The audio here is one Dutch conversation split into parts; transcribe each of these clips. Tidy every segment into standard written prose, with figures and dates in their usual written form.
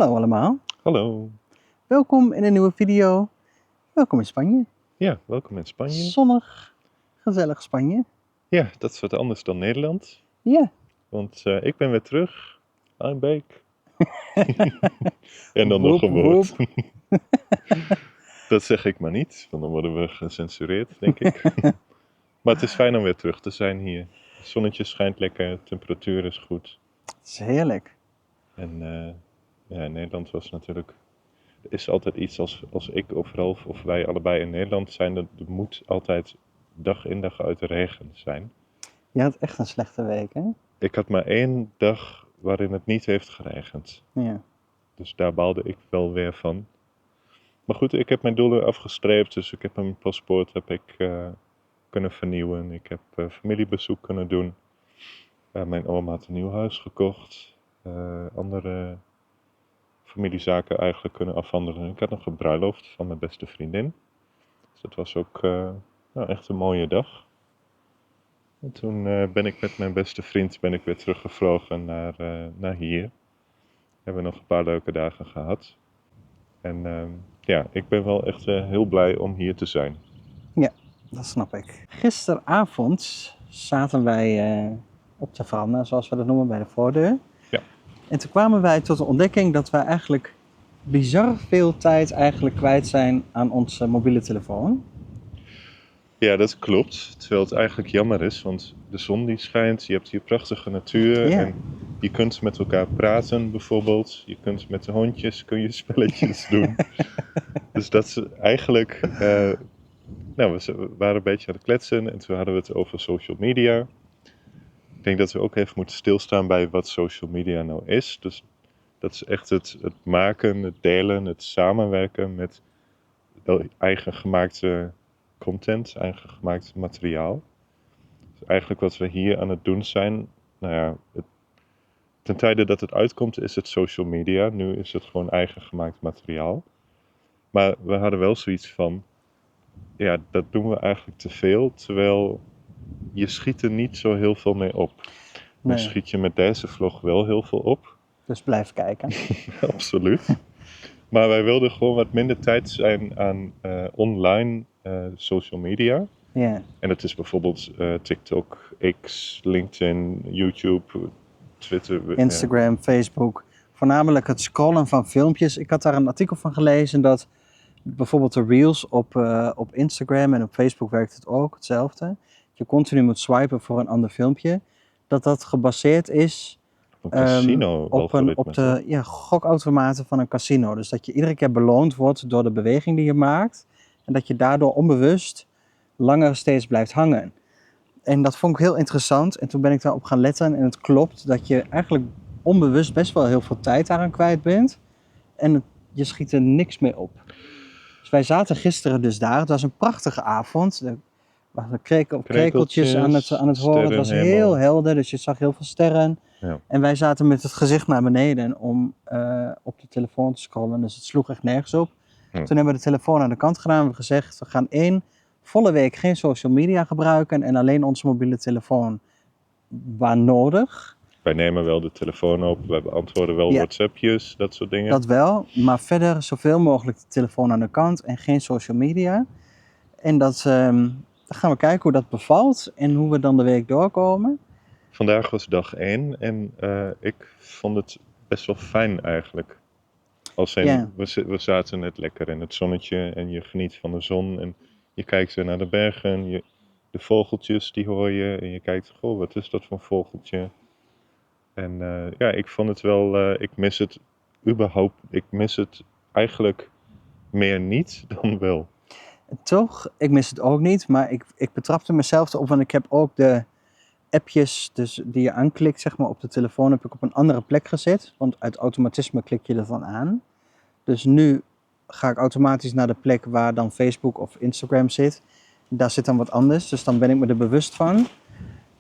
Hallo allemaal, Hallo. welkom in een nieuwe video. Welkom in Spanje. Ja, welkom in Spanje. Zonnig, gezellig Spanje. Ja, dat is wat anders dan Nederland. Ja, Want ik ben weer terug. I'm back. En dan nog Woep, een woord. woep. Dat zeg ik maar niet, want dan worden we gecensureerd, denk ik. Maar het is fijn om weer terug te zijn hier. Het zonnetje schijnt lekker, de temperatuur is goed. het is heerlijk. En ja, in Nederland was natuurlijk... Er is altijd iets als ik of Ralf of wij allebei in Nederland zijn, dat er moet altijd dag in dag uit regen zijn. Je had echt een slechte week, hè? Ik had maar 1 dag waarin het niet heeft geregend. Ja. Dus daar baalde ik wel weer van. Maar goed, ik heb mijn doelen afgestreept. Dus ik heb mijn paspoort kunnen vernieuwen. Ik heb familiebezoek kunnen doen. Mijn oma had een nieuw huis gekocht. Andere familiezaken eigenlijk kunnen afhandelen. Ik had nog een bruiloft van mijn beste vriendin. Dus dat was ook echt een mooie dag. En toen ben ik met mijn beste vriend weer teruggevlogen naar hier. We hebben nog een paar leuke dagen gehad. En ja, ik ben wel echt heel blij om hier te zijn. Dat snap ik. Gisteravond zaten wij op de veranda, zoals we dat noemen, bij de voordeur. Ja. En toen kwamen wij tot de ontdekking dat wij eigenlijk bizar veel tijd eigenlijk kwijt zijn aan onze mobiele telefoon. Ja, dat klopt. Terwijl het eigenlijk jammer is, want de zon die schijnt, je hebt hier prachtige natuur. Ja. En je kunt met elkaar praten bijvoorbeeld. Je kunt met de hondjes spelletjes doen. Dus dat is eigenlijk... nou, we waren een beetje aan het kletsen en toen hadden we het over social media. Ik denk dat we ook even moeten stilstaan bij wat social media nou is. Dus dat is echt het maken, het delen, het samenwerken met eigen gemaakte content, eigen gemaakt materiaal. Dus eigenlijk wat we hier aan het doen zijn, nou ja, ten tijde dat het uitkomt is het social media. Nu is het gewoon eigen gemaakt materiaal. Maar we hadden wel zoiets van, ja, dat doen we eigenlijk te veel, terwijl je schiet er niet zo heel veel mee op. Nu Nee, schiet je met deze vlog wel heel veel op. dus blijf kijken. Absoluut. Maar wij wilden gewoon wat minder tijd zijn aan online social media. Ja. En dat is bijvoorbeeld TikTok, X, LinkedIn, YouTube, Twitter. Instagram, Facebook. Voornamelijk het scrollen van filmpjes. Ik had daar een artikel van gelezen dat bijvoorbeeld de reels op Instagram en op Facebook werkt het ook hetzelfde. Je continu moet swipen voor een ander filmpje. Dat gebaseerd is Een casino op de gokautomaten van een casino. Dus dat je iedere keer beloond wordt door de beweging die je maakt. En dat je daardoor onbewust langer steeds blijft hangen. En dat vond ik heel interessant. En toen ben ik daarop gaan letten. En het klopt dat je eigenlijk onbewust best wel heel veel tijd daaraan kwijt bent. En je schiet er niks mee op. Dus wij zaten gisteren dus daar. Het was een prachtige avond. Er waren krekeltjes aan het horen. Het was sterrenhemel. heel helder, dus je zag heel veel sterren. Ja. En wij zaten met het gezicht naar beneden om op de telefoon te scrollen. Dus het sloeg echt nergens op. Ja. Toen hebben we de telefoon aan de kant gedaan. We hebben gezegd, we gaan 1 volle week geen social media gebruiken. En alleen onze mobiele telefoon waar nodig. Wij nemen wel de telefoon op, wij beantwoorden wel Ja. WhatsAppjes, dat soort dingen. Dat wel, maar verder zoveel mogelijk de telefoon aan de kant en geen social media. En dan gaan we kijken hoe dat bevalt en hoe we dan de week doorkomen. Vandaag was dag 1 en ik vond het best wel fijn eigenlijk. Ja. We zaten net lekker in het zonnetje en je geniet van de zon en je kijkt weer naar de bergen. De vogeltjes die hoor je en je kijkt, goh, wat is dat voor vogeltje? En ja, ik vond het wel, ik mis het überhaupt, ik mis het eigenlijk meer niet dan wel. Toch, ik mis het ook niet, maar ik betrapte mezelf erop, want ik heb ook de appjes dus die je aanklikt zeg maar, op de telefoon heb ik op een andere plek gezet. Want uit automatisme klik je er dan aan. Dus nu ga ik automatisch naar de plek waar dan Facebook of Instagram zit. Daar zit dan wat anders, dus dan ben ik me er bewust van.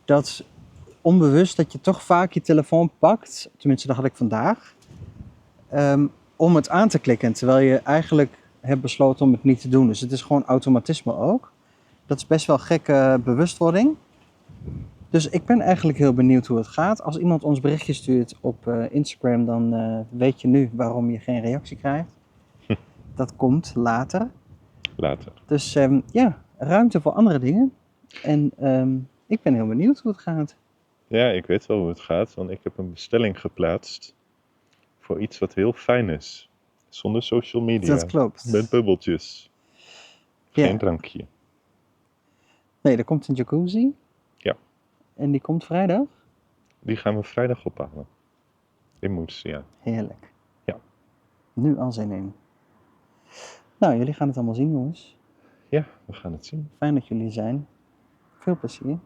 Dat onbewust dat je toch vaak je telefoon pakt, tenminste dat had ik vandaag, om het aan te klikken. Terwijl je eigenlijk hebt besloten om het niet te doen. Dus het is gewoon automatisme ook. Dat is best wel gekke bewustwording. Dus ik ben eigenlijk heel benieuwd hoe het gaat. Als iemand ons berichtje stuurt op Instagram, dan weet je nu waarom je geen reactie krijgt. Dat komt later. Dus ruimte voor andere dingen. En ik ben heel benieuwd hoe het gaat. Ja, ik weet wel hoe het gaat, want ik heb een bestelling geplaatst voor iets wat heel fijn is. Zonder social media. Dat klopt. Met bubbeltjes. Ja. Geen drankje. Nee, er komt een jacuzzi. Ja. En die komt vrijdag? Die gaan we vrijdag ophalen. In Moes, ja. Heerlijk. Ja. Nu al zin in. Nou, jullie gaan het allemaal zien, jongens. Ja, we gaan het zien. Fijn dat jullie er zijn. Veel plezier.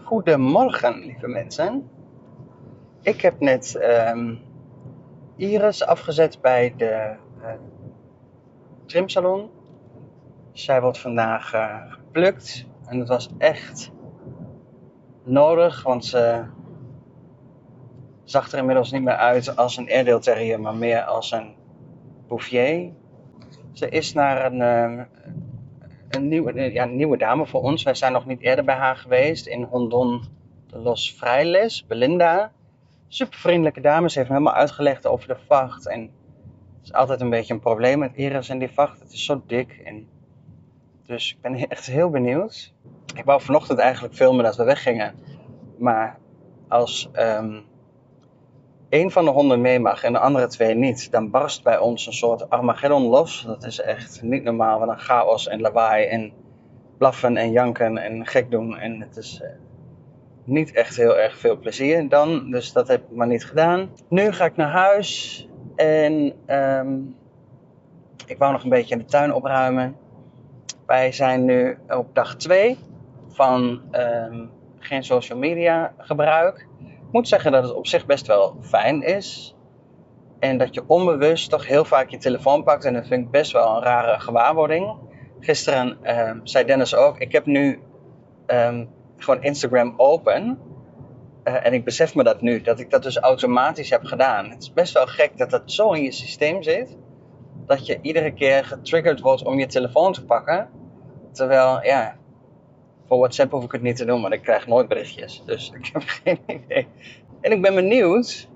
Goedemorgen, lieve mensen. Ik heb net Iris afgezet bij de trimsalon. Zij wordt vandaag geplukt en het was echt nodig, want ze zag er inmiddels niet meer uit als een Airedale Terrier, maar meer als een Bouvier. Ze is naar een nieuwe dame voor ons. Wij zijn nog niet eerder bij haar geweest in Hondon de Los Frailes, Belinda. Super vriendelijke dame, ze heeft me helemaal uitgelegd over de vacht. En het is altijd een beetje een probleem met Iris en die vacht. Het is zo dik. Dus ik ben echt heel benieuwd. Ik wou vanochtend eigenlijk filmen dat we weggingen. Maar als één van de honden mee mag en de andere twee niet, dan barst bij ons een soort Armageddon los. Dat is echt niet normaal. Wat een chaos en lawaai en blaffen en janken en gek doen. En het is niet echt heel erg veel plezier dan. Dus dat heb ik maar niet gedaan. Nu ga ik naar huis en ik wou nog een beetje in de tuin opruimen. Wij zijn nu op dag 2 van geen social media gebruik. Ik moet zeggen dat het op zich best wel fijn is. En dat je onbewust toch heel vaak je telefoon pakt. En dat vind ik best wel een rare gewaarwording. Gisteren zei Dennis ook, ik heb nu gewoon Instagram open. En ik besef me dat nu, dat ik dat dus automatisch heb gedaan. Het is best wel gek dat dat zo in je systeem zit. dat je iedere keer getriggerd wordt om je telefoon te pakken. Terwijl, ja, voor WhatsApp hoef ik het niet te doen, want ik krijg nooit berichtjes. Dus ik heb geen idee. En ik ben benieuwd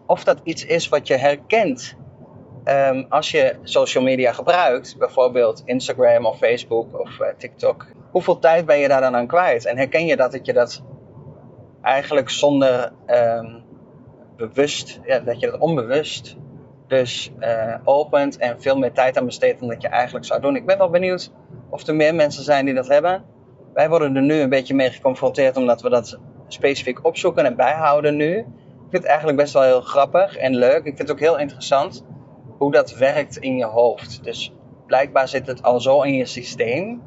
of dat iets is wat je herkent als je social media gebruikt. Bijvoorbeeld Instagram of Facebook of TikTok. Hoeveel tijd ben je daar dan aan kwijt? En herken je dat je dat eigenlijk zonder bewust, ja, dat je dat onbewust dus opent en veel meer tijd aan besteedt dan dat je eigenlijk zou doen. Ik ben wel benieuwd of er meer mensen zijn die dat hebben. Wij worden er nu een beetje mee geconfronteerd omdat we dat specifiek opzoeken en bijhouden nu. Ik vind het eigenlijk best wel heel grappig en leuk. Ik vind het ook heel interessant hoe dat werkt in je hoofd. Dus blijkbaar zit het al zo in je systeem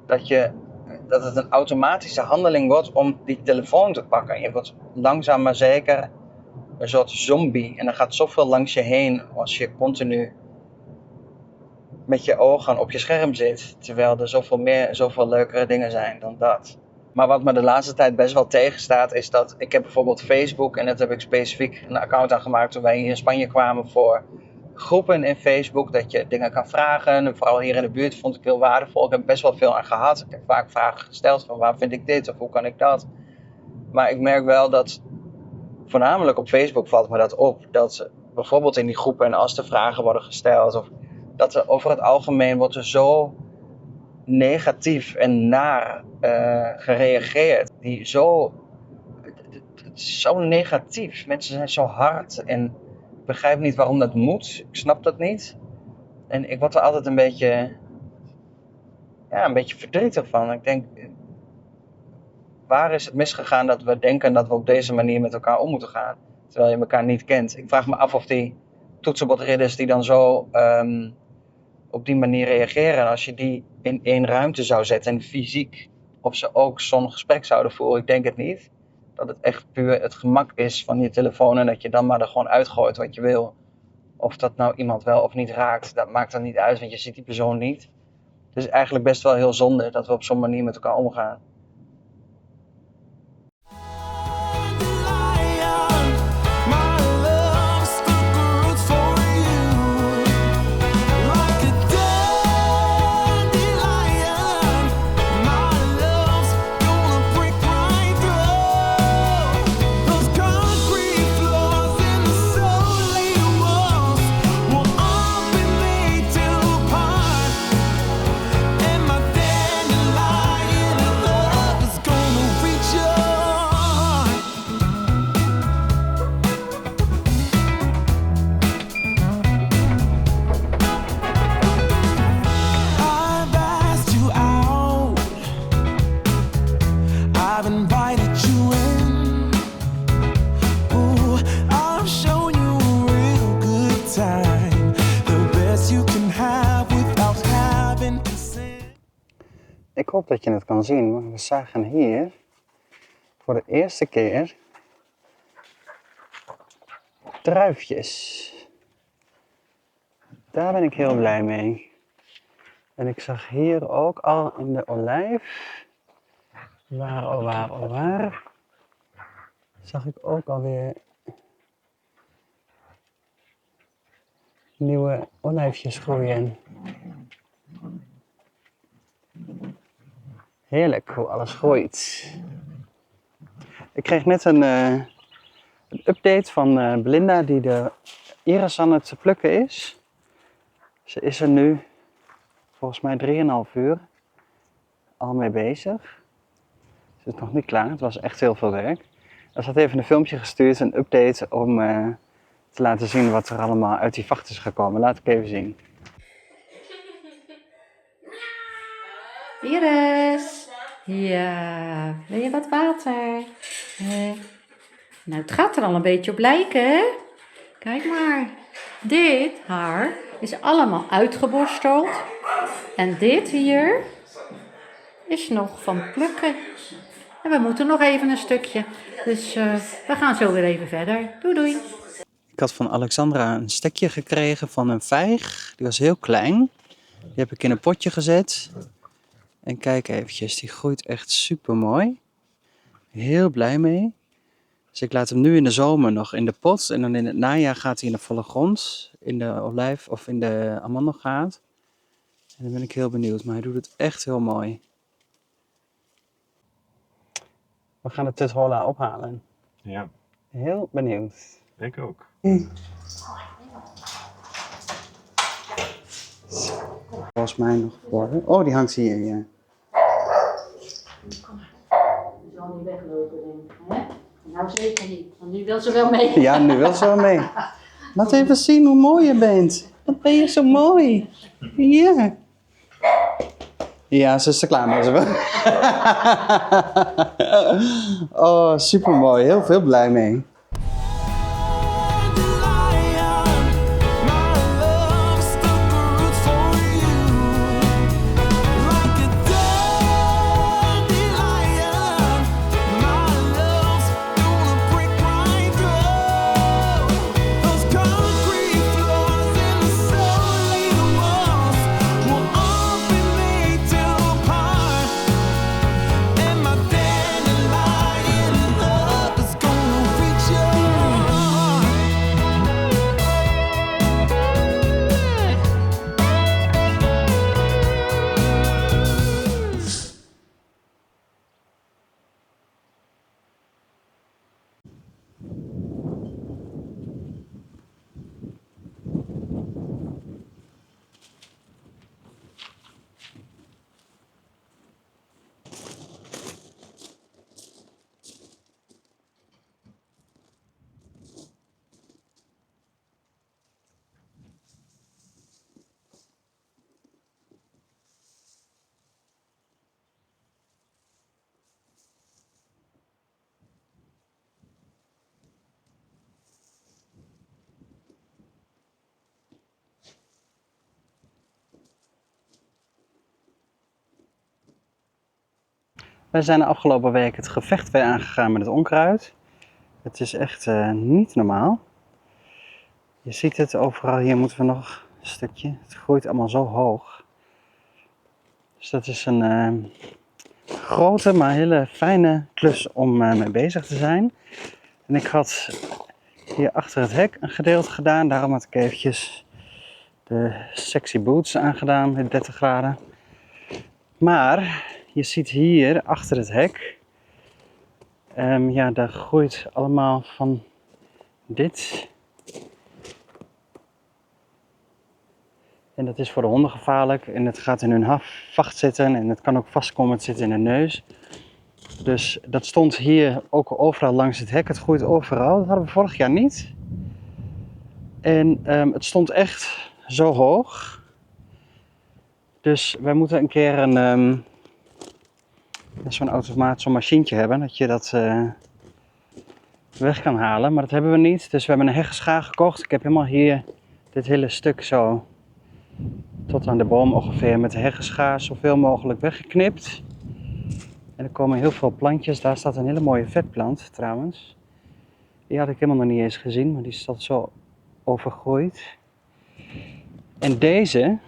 dat het een automatische handeling wordt om die telefoon te pakken. Je wordt langzaam maar zeker een soort zombie. En er gaat zoveel langs je heen als je continu met je ogen op je scherm zit. Terwijl er zoveel leukere dingen zijn dan dat. Maar wat me de laatste tijd best wel tegenstaat is dat ik heb bijvoorbeeld Facebook. En dat heb ik specifiek een account aangemaakt toen wij hier in Spanje kwamen voor groepen in Facebook. Dat je dingen kan vragen. En vooral hier in de buurt vond ik heel waardevol. Ik heb best wel veel aan gehad. Ik heb vaak vragen gesteld van waar vind ik dit of hoe kan ik dat. Maar ik merk wel dat voornamelijk op Facebook valt me dat op. Dat bijvoorbeeld in die groepen en als er vragen worden gesteld. Of dat er over het algemeen wordt er zo negatief en naar gereageerd. Het is zo negatief. Mensen zijn zo hard. En ik begrijp niet waarom dat moet. Ik snap dat niet. En ik word er altijd een beetje verdrietig van. Ik denk, waar is het misgegaan dat we denken dat we op deze manier met elkaar om moeten gaan? Terwijl je elkaar niet kent. Ik vraag me af of die toetsenbordridders die dan zo op die manier reageren. Als je die in één ruimte zou zetten en fysiek, of ze ook zo'n gesprek zouden voeren. Ik denk het niet. Dat het echt puur het gemak is van je telefoon en dat je dan maar er gewoon uitgooit wat je wil. Of dat nou iemand wel of niet raakt, dat maakt dan niet uit, want je ziet die persoon niet. Het is eigenlijk best wel heel zonde dat we op zo'n manier met elkaar omgaan. Ik hoop dat je het kan zien, maar we zagen hier voor de eerste keer druifjes. Daar ben ik heel blij mee. En ik zag hier ook al in de olijf, waar, zag ik ook alweer nieuwe olijfjes groeien. Heerlijk hoe alles groeit. Ik kreeg net een update van Belinda die de iris aan het plukken is. Ze is er nu volgens mij 3,5 uur al mee bezig. Ze is nog niet klaar, het was echt heel veel werk. Ze had even een filmpje gestuurd, een update om te laten zien wat er allemaal uit die vacht is gekomen. Laat ik even zien. Iris, ja, wil je wat water? Nou, het gaat er al een beetje op lijken, hè? Kijk maar, dit haar is allemaal uitgeborsteld. En dit hier is nog van plukken. En we moeten nog even een stukje. Dus we gaan zo weer even verder. Doei doei. Ik had van Alexandra een stekje gekregen van een vijg. Die was heel klein. Die heb ik in een potje gezet. En kijk eventjes, die groeit echt super mooi. Heel blij mee. Dus ik laat hem nu in de zomer nog in de pot. En dan in het najaar gaat hij in de volle grond. In de olijf of in de amandelgaard. En dan ben ik heel benieuwd. Maar hij doet het echt heel mooi. We gaan de Tuthola ophalen. Ja, Heel benieuwd. ik ook. Volgens mij nog worden. Oh, die hangt hier, ja. Die zal niet weglopen, denk ik. Hè? Nou zeker niet, want nu wil ze wel mee. Ja, nu wil ze wel mee. Laat even zien hoe mooi je bent. Wat ben je zo mooi. Ja. Ja, ze is er klaar mee. Oh, supermooi. Heel veel blij mee. We zijn de afgelopen week het gevecht weer aangegaan met het onkruid. Het is echt niet normaal. Je ziet het overal. Hier moeten we nog een stukje. Het groeit allemaal zo hoog. Dus dat is een grote, maar hele fijne klus om mee bezig te zijn. En ik had hier achter het hek een gedeelte gedaan. Daarom had ik eventjes de sexy boots aangedaan met 30 graden. Maar je ziet hier achter het hek, ja, daar groeit allemaal van dit. En dat is voor de honden gevaarlijk en het gaat in hun vacht zitten en het kan ook vastkomen te zitten in de neus. Dus dat stond hier ook overal langs het hek, het groeit overal. Dat hadden we vorig jaar niet. En het stond echt zo hoog. Dus wij moeten een keer zo'n automaat, zo'n machientje hebben, dat je dat weg kan halen. Maar dat hebben we niet, dus we hebben een heggenschaar gekocht. Ik heb helemaal hier dit hele stuk zo tot aan de boom ongeveer met de heggenschaar zoveel mogelijk weggeknipt. En er komen heel veel plantjes. Daar staat een hele mooie vetplant trouwens. Die had ik helemaal nog niet eens gezien, maar die staat zo overgroeid. En deze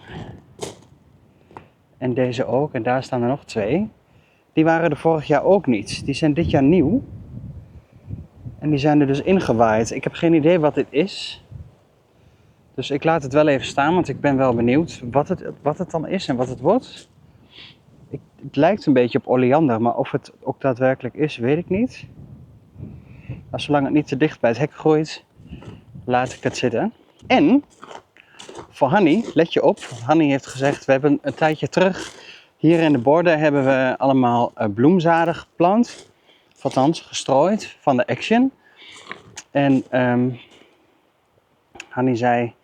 ook, en daar staan er nog 2. Die waren er vorig jaar ook niet. Die zijn dit jaar nieuw. En die zijn er dus ingewaaid. Ik heb geen idee wat dit is. Dus ik laat het wel even staan, want ik ben wel benieuwd wat het dan is en wat het wordt. Het lijkt een beetje op oleander, maar of het ook daadwerkelijk is, weet ik niet. Maar zolang het niet te dicht bij het hek groeit, laat ik het zitten. En voor Hanny, let je op, Hanny heeft gezegd, we hebben een tijdje terug, hier in de borden hebben we allemaal bloemzaden geplant. Of althans, gestrooid van de Action. En Hanny zei,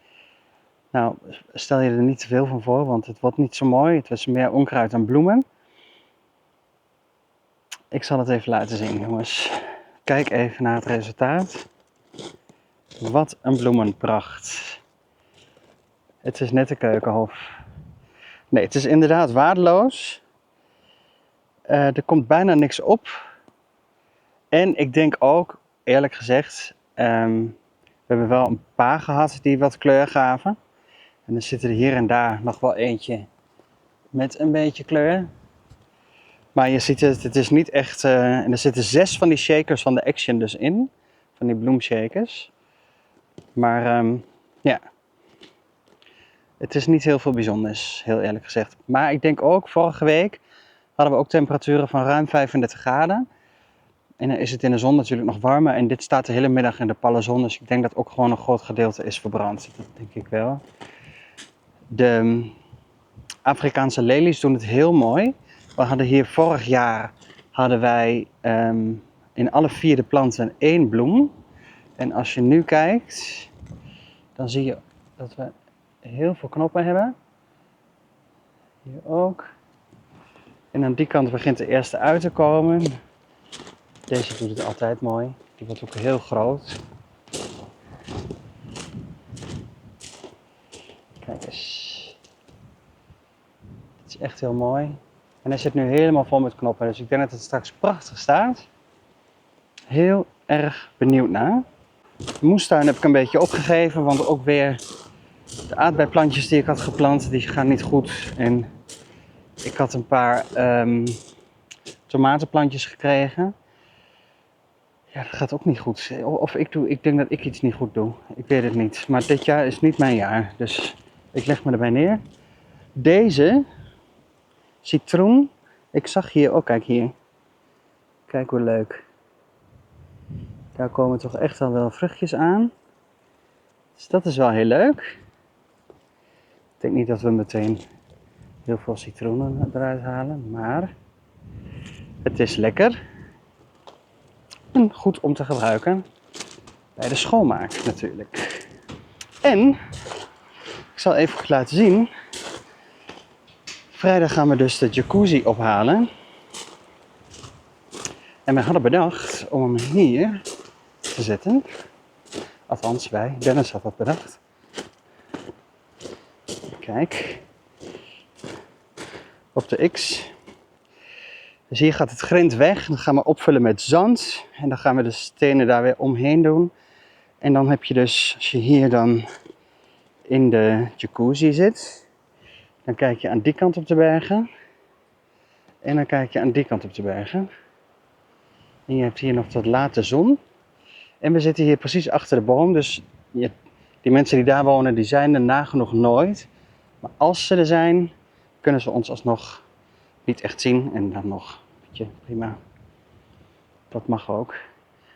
nou, stel je er niet te veel van voor, want het wordt niet zo mooi. Het was meer onkruid dan bloemen. Ik zal het even laten zien, jongens. Kijk even naar het resultaat. Wat een bloemenpracht. Het is net een keukenhof. Nee, het is inderdaad waardeloos. Er komt bijna niks op. En ik denk ook, eerlijk gezegd, we hebben wel een paar gehad die wat kleur gaven. En er zit er hier en daar nog wel eentje met een beetje kleur. Maar je ziet het is niet echt... en er zitten 6 van die shakers van de Action dus in. van die bloemshakers. Maar ja, het is niet heel veel bijzonders, heel eerlijk gezegd. Maar ik denk ook, vorige week hadden we ook temperaturen van ruim 35 graden. En dan is het in de zon natuurlijk nog warmer. En dit staat de hele middag in de palle zon. Dus ik denk dat ook gewoon een groot gedeelte is verbrand. Dat denk ik wel. De Afrikaanse lelies doen het heel mooi. We hadden hier vorig jaar hadden wij in alle 4 de planten 1 bloem. En als je nu kijkt, dan zie je dat we heel veel knoppen hebben. Hier ook. En aan die kant begint de eerste uit te komen. Deze doet het altijd mooi. Die wordt ook heel groot. Kijk eens. Het is echt heel mooi. En hij zit nu helemaal vol met knoppen. Dus ik denk dat het straks prachtig staat. Heel erg benieuwd naar. De moestuin heb ik een beetje opgegeven. Want ook weer de aardbeiplantjes die ik had geplant, die gaan niet goed. En ik had een paar tomatenplantjes gekregen. Ja, dat gaat ook niet goed. Of ik denk dat ik iets niet goed doe. Ik weet het niet. Maar dit jaar is niet mijn jaar. Dus ik leg me erbij neer. Deze citroen. Ik zag hier, oh kijk hier. Kijk hoe leuk. Daar komen toch echt al wel vruchtjes aan. Dus dat is wel heel leuk. Ik denk niet dat we meteen heel veel citroenen eruit halen. Maar het is lekker. En goed om te gebruiken bij de schoonmaak natuurlijk. En, ik zal even laten zien. Vrijdag gaan we dus de jacuzzi ophalen. En we hadden bedacht om hem hier te zetten. Althans wij, Dennis had dat bedacht. Kijk. Op de X. Dus hier gaat het grind weg. Dan gaan we opvullen met zand. En dan gaan we de stenen daar weer omheen doen. En dan heb je dus, als je hier dan in de jacuzzi zit, dan kijk je aan die kant op de bergen. En dan kijk je aan die kant op de bergen. En je hebt hier nog tot late zon. En we zitten hier precies achter de boom. Dus die mensen die daar wonen, die zijn er nagenoeg nooit. Maar als ze er zijn, kunnen ze ons alsnog niet echt zien. En dan nog, weet je, prima. Dat mag ook.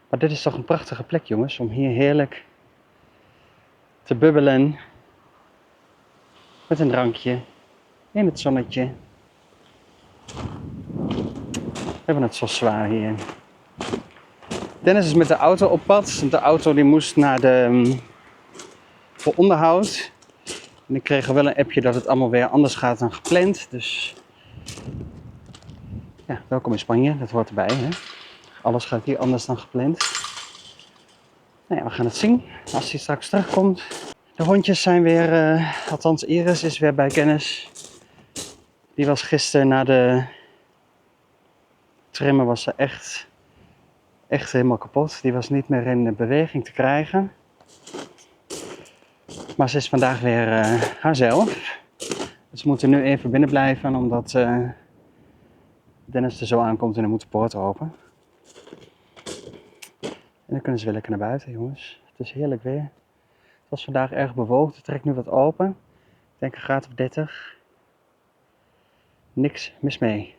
Maar dit is toch een prachtige plek, jongens, om hier heerlijk te bubbelen. Met een drankje. In het zonnetje. We hebben het zo zwaar hier. Dennis is met de auto op pad. De auto die moest naar voor onderhoud. En ik kreeg wel een appje dat het allemaal weer anders gaat dan gepland. Dus ja, welkom in Spanje. Dat hoort erbij. Hè? Alles gaat hier anders dan gepland. Nou ja, we gaan het zien als hij straks terugkomt. De hondjes zijn weer, althans Iris is weer bij kennis. Die was gisteren na de trimmen was ze echt helemaal kapot. Die was niet meer in beweging te krijgen. Maar ze is vandaag weer haarzelf. Dus we moeten nu even binnen blijven omdat Dennis er zo aankomt en dan moet de poort open. En dan kunnen ze weer lekker naar buiten, jongens. Het is heerlijk weer. Het was vandaag erg bewogen. Het trekt nu wat open. Ik denk een graad of 30. Niks mis mee.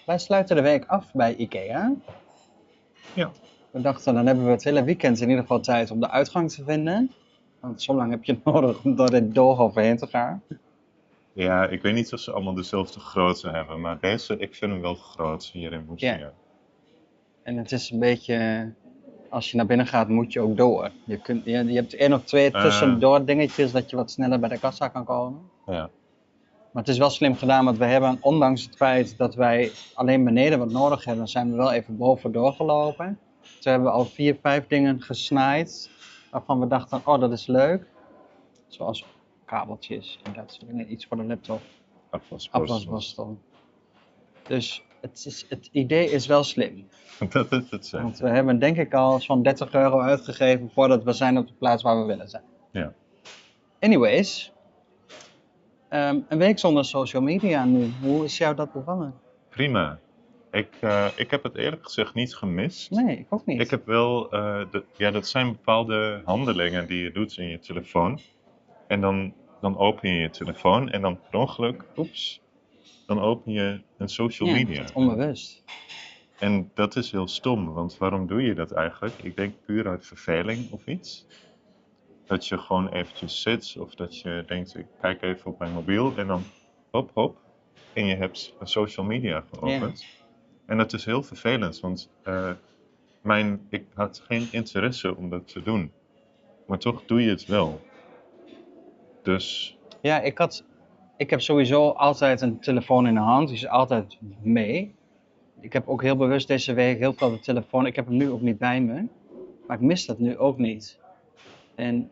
Wij sluiten de week af bij IKEA. Ja. We dachten, dan hebben we het hele weekend in ieder geval tijd om de uitgang te vinden. Want zo lang heb je nodig om door dit doolhof heen te gaan. Ja, ik weet niet of ze allemaal dezelfde grootte hebben, maar deze, ik vind hem wel groot hier in München. Ja. En het is een beetje, als je naar binnen gaat, moet je ook door. Je hebt 1 of 2 tussendoor dingetjes dat je wat sneller bij de kassa kan komen. Ja. Maar het is wel slim gedaan, want we hebben, ondanks het feit dat wij alleen beneden wat nodig hebben, zijn we wel even boven doorgelopen. Toen hebben we al 4, 5 dingen gesnaaid, waarvan we dachten, oh dat is leuk. Zoals kabeltjes en dat soort dingen, iets voor de laptop, afwasborstel. Dus het idee is wel slim. dat zeker. Want we hebben denk ik al zo'n €30 uitgegeven voordat we zijn op de plaats waar we willen zijn. Ja. Anyways, een week zonder social media nu. Hoe is jou dat bevallen? Prima. Ik heb het eerlijk gezegd niet gemist. Nee, ik ook niet. Ik heb wel, dat zijn bepaalde handelingen die je doet in je telefoon. En dan open je je telefoon en dan per ongeluk, dan open je een social media. Onbewust. En dat is heel stom, want waarom doe je dat eigenlijk? Ik denk puur uit verveling of iets. Dat je gewoon eventjes zit of dat je denkt, ik kijk even op mijn mobiel en dan hop. En je hebt een social media geopend. En dat is heel vervelend, want ik had geen interesse om dat te doen. Maar toch doe je het wel. Dus Ja, ik heb sowieso altijd een telefoon in de hand, die is altijd mee. Ik heb ook heel bewust deze week heel veel de telefoon, ik heb hem nu ook niet bij me, maar ik mis dat nu ook niet. En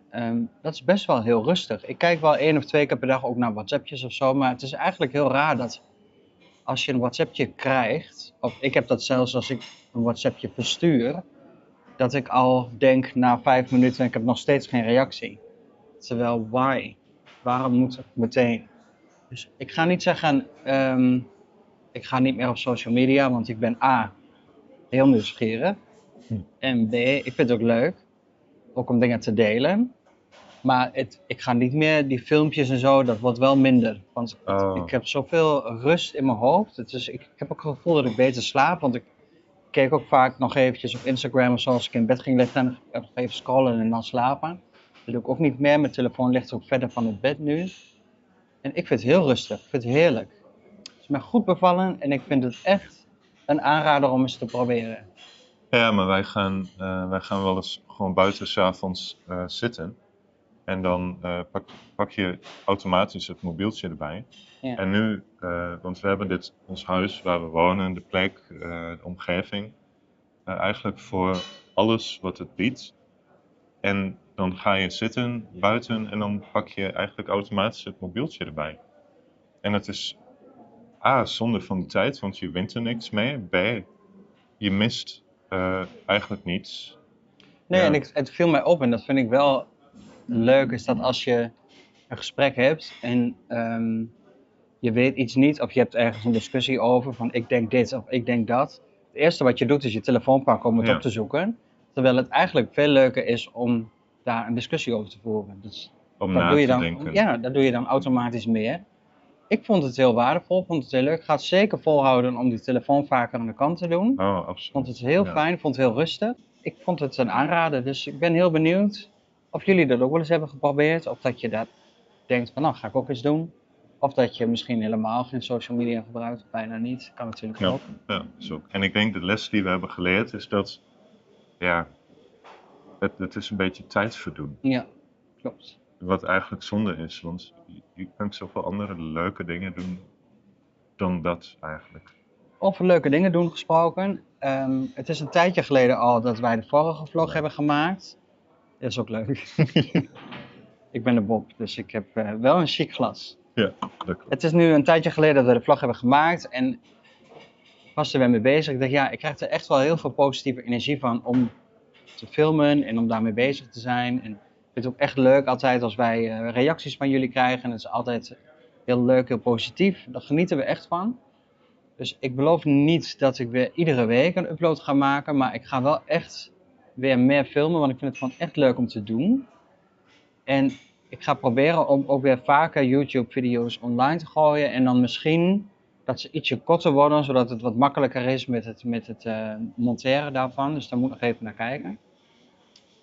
dat is best wel heel rustig. Ik kijk wel 1 of 2 keer per dag ook naar WhatsAppjes of zo, maar het is eigenlijk heel raar dat als je een WhatsAppje krijgt, of ik heb dat zelfs als ik een WhatsAppje verstuur, dat ik al denk na 5 minuten en ik heb nog steeds geen reactie. Terwijl, why? Waarom moet het meteen? Dus ik ga niet zeggen, ik ga niet meer op social media, want ik ben A, heel nieuwsgierig. En B, ik vind het ook leuk, ook om dingen te delen. Maar ik ga niet meer die filmpjes en zo, dat wordt wel minder. Want ik heb zoveel rust in mijn hoofd. Ik heb ook het gevoel dat ik beter slaap, want ik keek ook vaak nog eventjes op Instagram of zo als ik in bed ging liggen en nog even scrollen en dan slapen. Dat doe ik ook niet meer, mijn telefoon ligt ook verder van het bed nu. En ik vind het heel rustig, ik vind het heerlijk. Het is me goed bevallen en ik vind het echt een aanrader om eens te proberen. ja, maar wij gaan wel eens gewoon buiten 's avonds zitten. En dan pak je automatisch het mobieltje erbij. Ja. En nu, want we hebben ons huis waar we wonen, de plek, de omgeving, eigenlijk voor alles wat het biedt. En dan ga je zitten buiten en dan pak je eigenlijk automatisch het mobieltje erbij. En het is A, zonde van de tijd, want je wint er niks mee. B, je mist eigenlijk niets. Nee, Ja. en het viel mij op en dat vind ik wel leuk, is dat als je een gesprek hebt en je weet iets niet of je hebt ergens een discussie over van ik denk dit of ik denk dat. Het eerste wat je doet is je telefoon pakken om het Ja. op te zoeken. Terwijl het eigenlijk veel leuker is om daar een discussie over te voeren. Dus Om dat na doe je te dan, denken. ja, dat doe je dan automatisch meer. Ik vond het heel waardevol, vond het heel leuk. Ik ga het zeker volhouden om die telefoon vaker aan de kant te doen. Oh, Ik absoluut. vond het heel Ja. fijn, ik vond het heel rustig. Ik vond het een aanrader, dus ik ben heel benieuwd of jullie dat ook wel eens hebben geprobeerd. Of dat je dat denkt van nou, ga ik ook eens doen. Of dat je misschien helemaal geen social media gebruikt, of bijna niet. Kan natuurlijk Ja. ook. Ja, zo. En ik denk de les die we hebben geleerd is dat, ja, het is een beetje tijdverdoen. Ja, klopt. Wat eigenlijk zonde is, want je kunt zoveel andere leuke dingen doen dan dat eigenlijk. Over leuke dingen doen gesproken. Het is een tijdje geleden al dat wij de vorige vlog hebben gemaakt. Dat is ook leuk. Ik ben de Bob, dus ik heb wel een chic glas. Ja, dat klopt. Het is nu een tijdje geleden dat we de vlog hebben gemaakt en ik was er weer mee bezig. Ik dacht, ja, ik krijg er echt wel heel veel positieve energie van om te filmen en om daarmee bezig te zijn. En ik vind het ook echt leuk altijd als wij reacties van jullie krijgen. En het is altijd heel leuk, heel positief. Daar genieten we echt van. Dus ik beloof niet dat ik weer iedere week een upload ga maken, maar ik ga wel echt weer meer filmen, want ik vind het gewoon echt leuk om te doen. En ik ga proberen om ook weer vaker YouTube-video's online te gooien. En dan misschien dat ze ietsje korter worden, zodat het wat makkelijker is met het monteren daarvan. Dus daar moet ik nog even naar kijken.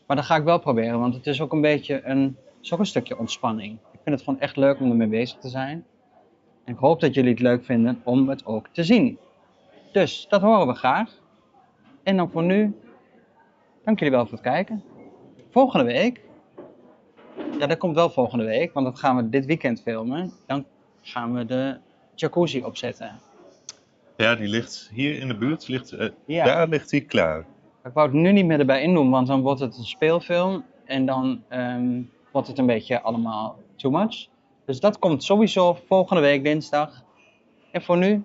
Maar dat ga ik wel proberen, want het is ook een beetje het is ook een stukje ontspanning. Ik vind het gewoon echt leuk om ermee bezig te zijn. En ik hoop dat jullie het leuk vinden om het ook te zien. Dus, dat horen we graag. En dan voor nu, dank jullie wel voor het kijken. Volgende week, ja dat komt wel volgende week, want dat gaan we dit weekend filmen. Dan gaan we de jacuzzi opzetten. Ja, die ligt hier in de buurt. Ja. Daar ligt die klaar. Ik wou het nu niet meer erbij indoen, want dan wordt het een speelfilm. En dan wordt het een beetje allemaal too much. Dus dat komt sowieso volgende week dinsdag. En voor nu,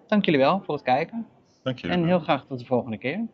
dank jullie wel voor het kijken. Dank jullie En wel. heel graag tot de volgende keer.